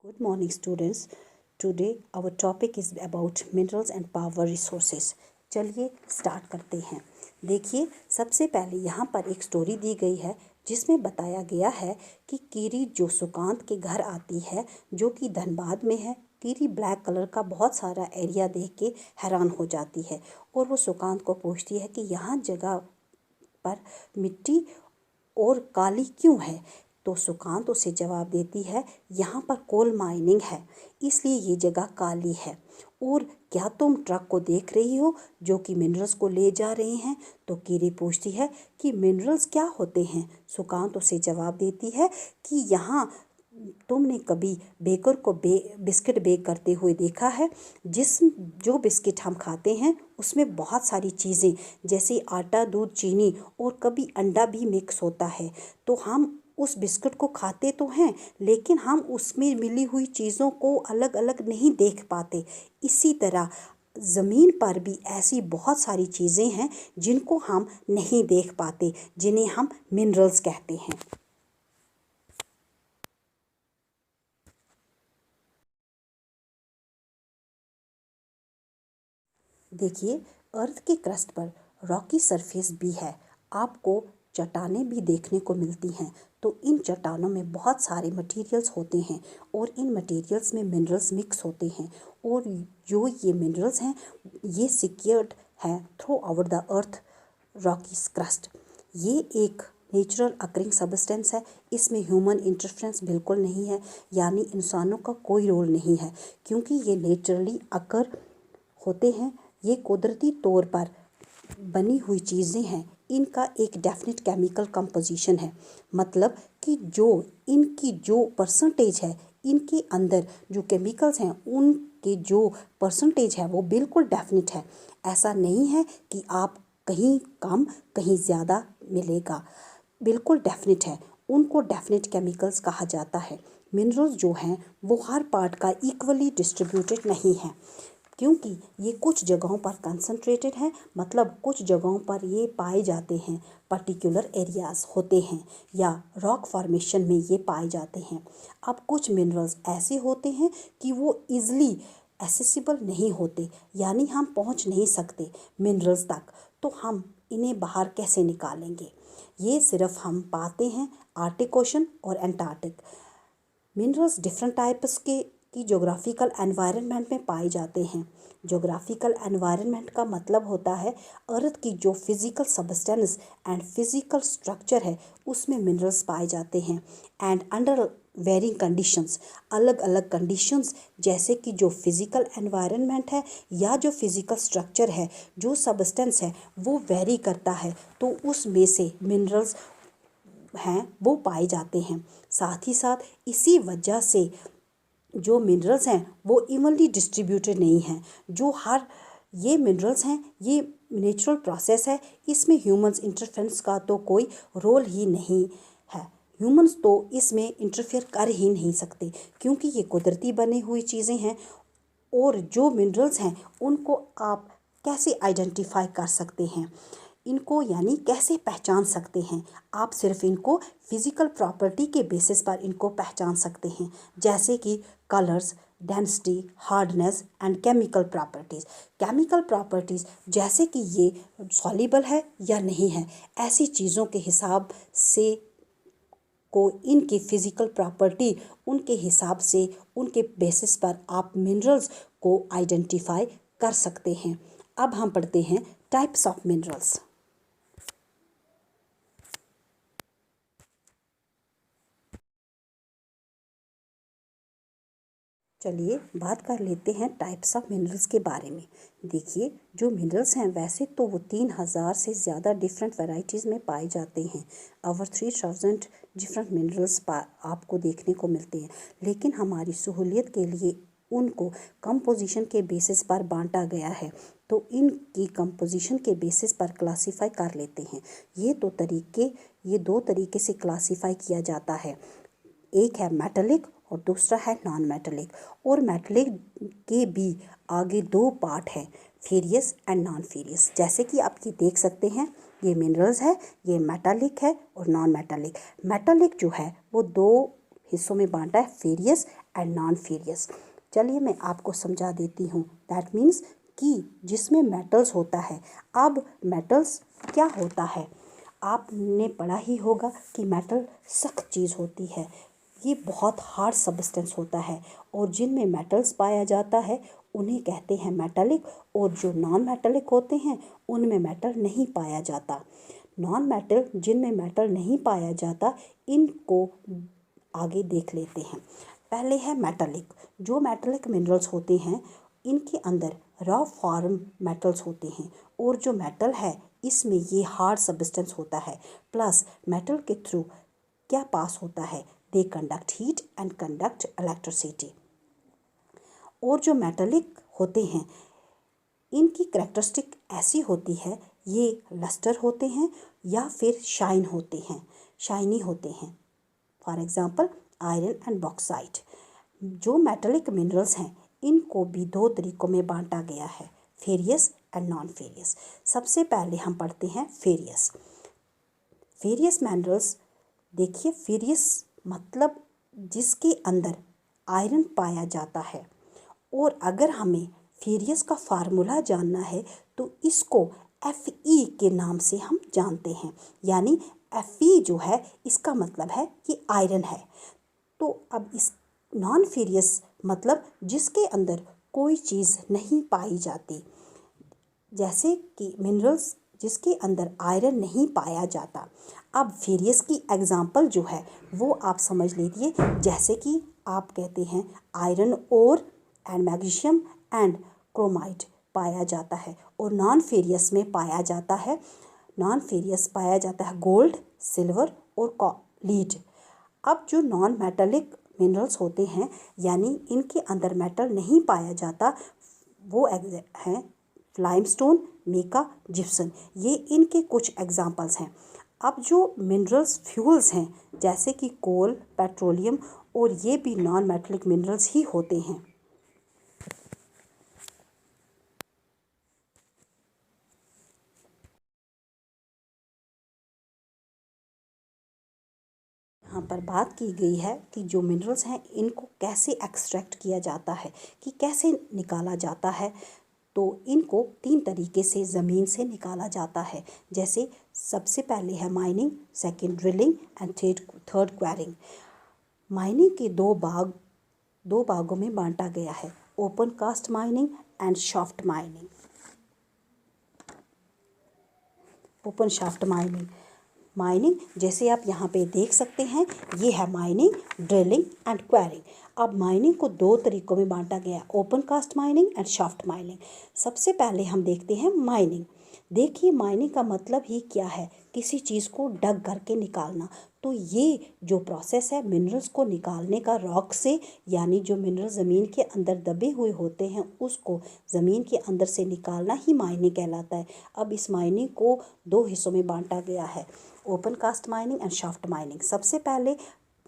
Good morning, students. Today our topic is about minerals and power resources. चलिए start करते हैं। देखिए, सबसे पहले यहाँ पर एक स्टोरी दी गई है जिसमें बताया गया है कि कीरी जो सुकांत के घर आती है, जो कि धनबाद में है। कीरी ब्लैक कलर का बहुत सारा एरिया देख के हैरान हो जाती है और वो सुकांत को पूछती है कि यहाँ जगह पर मिट्टी और काली क्यों है। तो सुकांत उसे जवाब देती है, यहाँ पर कोल माइनिंग है, इसलिए ये जगह काली है। और क्या तुम ट्रक को देख रही हो जो कि मिनरल्स को ले जा रहे हैं। तो कीरी पूछती है कि मिनरल्स क्या होते हैं। सुकांत उसे जवाब देती है कि यहाँ तुमने कभी बेकर को बिस्किट बेक करते हुए देखा है। जो बिस्किट हम खाते हैं उसमें बहुत सारी चीज़ें जैसे आटा, दूध, चीनी और कभी अंडा भी मिक्स होता है। तो हम उस बिस्किट को खाते तो हैं, लेकिन हम उसमें मिली हुई चीज़ों को अलग अलग नहीं देख पाते। इसी तरह ज़मीन पर भी ऐसी बहुत सारी चीज़ें हैं जिनको हम नहीं देख पाते, जिन्हें हम मिनरल्स कहते हैं। देखिए, अर्थ के क्रस्ट पर रॉकी सरफेस भी है। आपको चट्टानें भी देखने को मिलती हैं। तो इन चट्टानों में बहुत सारे मटेरियल्स होते हैं और इन मटेरियल्स में मिनरल्स मिक्स होते हैं। और जो ये मिनरल्स हैं ये सिक्योर्ड हैं through out the earth Rocky crust. ये एक नेचुरल अकरिंग सब्सटेंस है। इसमें ह्यूमन इंटरफेरेंस बिल्कुल नहीं है, यानी इंसानों का कोई रोल नहीं है, क्योंकि ये नेचुरली अकर होते हैं। ये कुदरती तौर पर बनी हुई चीज़ें हैं। इनका एक डेफिनेट केमिकल कंपोजिशन है, मतलब कि इनकी जो परसेंटेज है, इनके अंदर जो केमिकल्स हैं उनके जो परसेंटेज है वो बिल्कुल डेफिनेट है। ऐसा नहीं है कि आप कहीं कम कहीं ज़्यादा मिलेगा, बिल्कुल डेफिनेट है। उनको डेफिनेट केमिकल्स कहा जाता है। मिनरल्स जो हैं वो हर पार्ट का इक्वली डिस्ट्रीब्यूटेड नहीं है, क्योंकि ये कुछ जगहों पर कंसंट्रेटेड है, मतलब कुछ जगहों पर ये पाए जाते हैं, पर्टिकुलर एरियाज होते हैं या रॉक फॉर्मेशन में ये पाए जाते हैं। अब कुछ मिनरल्स ऐसे होते हैं कि वो इजली एसेसिबल नहीं होते, यानी हम पहुंच नहीं सकते मिनरल्स तक। तो हम इन्हें बाहर कैसे निकालेंगे। ये सिर्फ हम पाते हैं आर्टिक ओशन और एंटार्क्टिक। मिनरल्स डिफरेंट टाइप्स की जोग्राफिकल एनवायरनमेंट में पाए जाते हैं। जोग्राफिकल एनवायरनमेंट का मतलब होता है अर्थ की जो physical substance and physical structure है उसमें मिनरल्स पाए जाते हैं। एंड अंडर वेरिंग कंडीशंस, अलग अलग कंडीशंस, जैसे कि जो फिज़िकल एनवायरनमेंट है या जो फिज़िकल स्ट्रक्चर है, जो सब्सटेंस है वो वेरी करता है, तो उसमें से मिनरल्स हैं वो पाए जाते हैं। साथ ही साथ इसी वजह से जो मिनरल्स हैं वो इवनली डिस्ट्रीब्यूटेड नहीं हैं। ये मिनरल्स हैं, ये नेचुरल प्रोसेस है, इसमें ह्यूमंस इंटरफेरेंस का तो कोई रोल ही नहीं है। ह्यूमंस तो इसमें इंटरफेयर कर ही नहीं सकते, क्योंकि ये कुदरती बनी हुई चीज़ें हैं। और जो मिनरल्स हैं उनको आप कैसे आइडेंटिफाई कर सकते हैं, इनको यानी कैसे पहचान सकते हैं। आप सिर्फ इनको फिज़िकल प्रॉपर्टी के बेसिस पर इनको पहचान सकते हैं, जैसे कि colours, density, hardness and chemical properties. Chemical properties जैसे कि ये सॉल्युबल है या नहीं है, ऐसी चीज़ों के हिसाब से को इनकी फिज़िकल प्रॉपर्टी उनके हिसाब से उनके बेसिस पर आप मिनरल्स को आइडेंटिफाई कर सकते हैं। अब हम पढ़ते हैं टाइप्स ऑफ मिनरल्स। चलिए बात कर लेते हैं टाइप्स ऑफ मिनरल्स के बारे में। देखिए, जो मिनरल्स हैं वैसे तो वो 3000 से ज़्यादा डिफरेंट वैरायटीज़ में पाए जाते हैं। ओवर 3000 डिफरेंट मिनरल्स आपको देखने को मिलते हैं, लेकिन हमारी सहूलियत के लिए उनको कंपोजिशन के बेसिस पर बांटा गया है। तो इनकी कंपोजिशन के बेसिस पर क्लासीफाई कर लेते हैं। ये दो तरीके से क्लासीफाई किया जाता है। एक है मेटालिक और दूसरा है नॉन मेटालिक। और मेटालिक के भी आगे दो पार्ट हैं, फेरियस एंड नॉन फेरियस। जैसे कि आप ये देख सकते हैं, ये मिनरल्स है, ये मेटालिक है और नॉन मेटालिक। मेटालिक जो है वो दो हिस्सों में बांटा है, फेरियस एंड नॉन फेरियस। चलिए मैं आपको समझा देती हूँ। दैट मीन्स कि जिसमें मेटल्स होता है। अब मेटल्स क्या होता है, आपने पढ़ा ही होगा कि मेटल सख्त चीज़ होती है, ये बहुत हार्ड सब्सटेंस होता है, और जिनमें मेटल्स पाया जाता है उन्हें कहते हैं मेटालिक, और जो नॉन मेटालिक होते हैं उनमें मेटल नहीं पाया जाता। नॉन मेटल जिनमें मेटल नहीं पाया जाता, इनको आगे देख लेते हैं। पहले है मेटालिक। जो मेटालिक मिनरल्स होते हैं इनके अंदर रॉ फॉर्म मेटल्स होते हैं, और जो मेटल है इसमें ये हार्ड सब्सटेंस होता है। प्लस मेटल के थ्रू क्या पास होता है, they conduct heat and conduct electricity. और जो मेटालिक होते हैं इनकी करैक्टरिस्टिक ऐसी होती है, ये लस्टर होते हैं या फिर शाइन होते हैं, शाइनी होते हैं। For example iron and bauxite. जो मेटालिक मिनरल्स हैं इनको भी दो तरीकों में बांटा गया है, फेरियस एंड नॉन फेरियस। सबसे पहले हम पढ़ते हैं फेरियस। फेरियस मिनरल्स, देखिए फेरियस मतलब जिसके अंदर आयरन पाया जाता है, और अगर हमें फेरियस का फार्मूला जानना है तो इसको Fe के नाम से हम जानते हैं। यानी Fe जो है इसका मतलब है कि आयरन है। तो अब इस नॉन फेरियस मतलब जिसके अंदर कोई चीज़ नहीं पाई जाती, जैसे कि मिनरल्स जिसके अंदर आयरन नहीं पाया जाता। अब फेरियस की एग्जाम्पल जो है वो आप समझ लीजिए, जैसे कि आप कहते हैं iron ore and magnesium and chromite पाया जाता है, और नॉन फेरियस में पाया जाता है, नॉन फेरियस पाया जाता है गोल्ड, सिल्वर और लीड। अब जो नॉन मेटालिक मिनरल्स होते हैं यानी इनके अंदर मेटल नहीं पाया जाता, वो हैं लाइमस्टोन, मिका, जिप्सम। ये इनके कुछ एग्जांपल्स हैं। अब जो मिनरल्स फ्यूल्स हैं जैसे कि कोल, पेट्रोलियम, और ये भी नॉन मेटालिक मिनरल्स ही होते हैं। यहाँ पर बात की गई है कि जो मिनरल्स हैं इनको कैसे एक्सट्रैक्ट किया जाता है, कि कैसे निकाला जाता है। तो इनको 3 तरीके से ज़मीन से निकाला जाता है। जैसे सबसे पहले है mining, second drilling and third quarrying. Mining के दो भागों में बांटा गया है, open cast mining and shaft mining. Open shaft mining जैसे आप यहाँ पे देख सकते हैं, ये है माइनिंग, ड्रिलिंग एंड क्वेरिंग। अब माइनिंग को 2 तरीकों में बांटा गया, open cast mining and shaft mining. सबसे पहले हम देखते हैं माइनिंग। देखिए माइनिंग का मतलब ही क्या है, किसी चीज़ को डग करके निकालना। तो ये जो प्रोसेस है मिनरल्स को निकालने का रॉक से, यानी जो मिनरल ज़मीन के अंदर दबे हुए होते हैं उसको ज़मीन के अंदर से निकालना ही माइनिंग कहलाता है। अब इस माइनिंग को 2 हिस्सों में बांटा गया है, open cast mining and shaft mining. सबसे पहले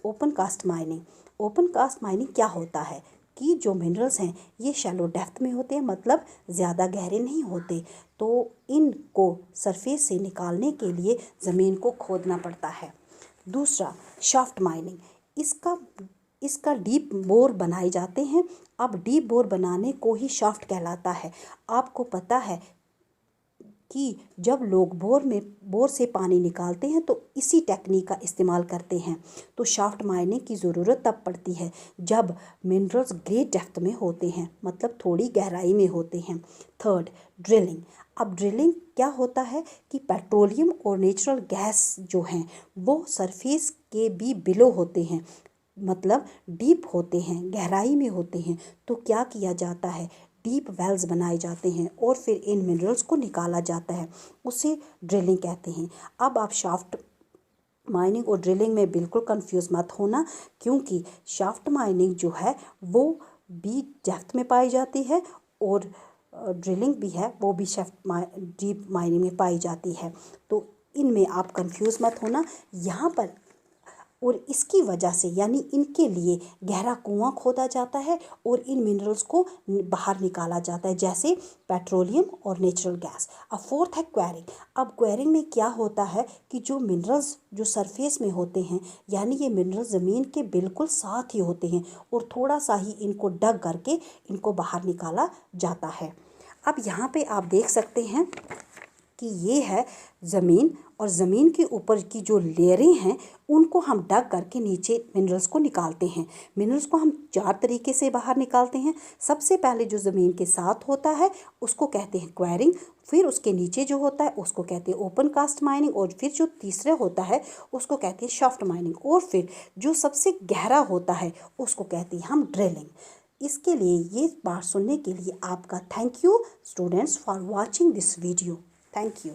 open cast mining. Open cast mining क्या होता है कि जो मिनरल्स हैं ये शैलो डेप्थ में होते हैं, मतलब ज़्यादा गहरे नहीं होते, तो इनको सरफेस से निकालने के लिए ज़मीन को खोदना पड़ता है। दूसरा शाफ्ट माइनिंग, इसका डीप बोर बनाए जाते हैं। अब डीप बोर बनाने को ही शाफ्ट कहलाता है। आपको पता है कि जब लोग बोर से पानी निकालते हैं तो इसी टेक्निक का इस्तेमाल करते हैं। तो शाफ्ट माइनिंग की ज़रूरत तब पड़ती है जब मिनरल्स ग्रेट डेप्थ में होते हैं, मतलब थोड़ी गहराई में होते हैं। Third drilling. अब ड्रिलिंग क्या होता है कि पेट्रोलियम और नेचुरल गैस जो हैं वो सरफेस के भी बिलो होते हैं, मतलब डीप होते हैं, गहराई में होते हैं। तो क्या किया जाता है, डीप वेल्स बनाए जाते हैं और फिर इन मिनरल्स को निकाला जाता है, उसे ड्रिलिंग कहते हैं। अब आप शाफ्ट माइनिंग और ड्रिलिंग में बिल्कुल कंफ्यूज मत होना, क्योंकि शाफ्ट माइनिंग जो है वो भी डेप्थ में पाई जाती है, और ड्रिलिंग भी है वो भी डीप माइनिंग में पाई जाती है। तो इनमें आप कंफ्यूज मत होना। यहाँ पर और इसकी वजह से यानी इनके लिए गहरा कुआं खोदा जाता है और इन मिनरल्स को बाहर निकाला जाता है, जैसे पेट्रोलियम और नेचुरल गैस। अब फोर्थ है क्वेरिंग। अब क्वेरिंग में क्या होता है कि जो मिनरल्स जो सरफेस में होते हैं, यानी ये मिनरल्स ज़मीन के बिल्कुल साथ ही होते हैं और थोड़ा सा ही इनको डग करके इनको बाहर निकाला जाता है। अब यहाँ पे आप देख सकते हैं कि ये है ज़मीन, और ज़मीन के ऊपर की जो लेयरें हैं उनको हम डग करके नीचे मिनरल्स को निकालते हैं। मिनरल्स को हम 4 तरीके से बाहर निकालते हैं। सबसे पहले जो ज़मीन के साथ होता है उसको कहते हैं क्वेरिंग, फिर उसके नीचे जो होता है उसको कहते हैं ओपन कास्ट माइनिंग, और फिर जो तीसरा होता है उसको कहते हैं शाफ्ट माइनिंग, और फिर जो सबसे गहरा होता है उसको कहते हैं हम ड्रिलिंग। इसके लिए ये बात सुनने के लिए आपका thank you students for watching this video. Thank you.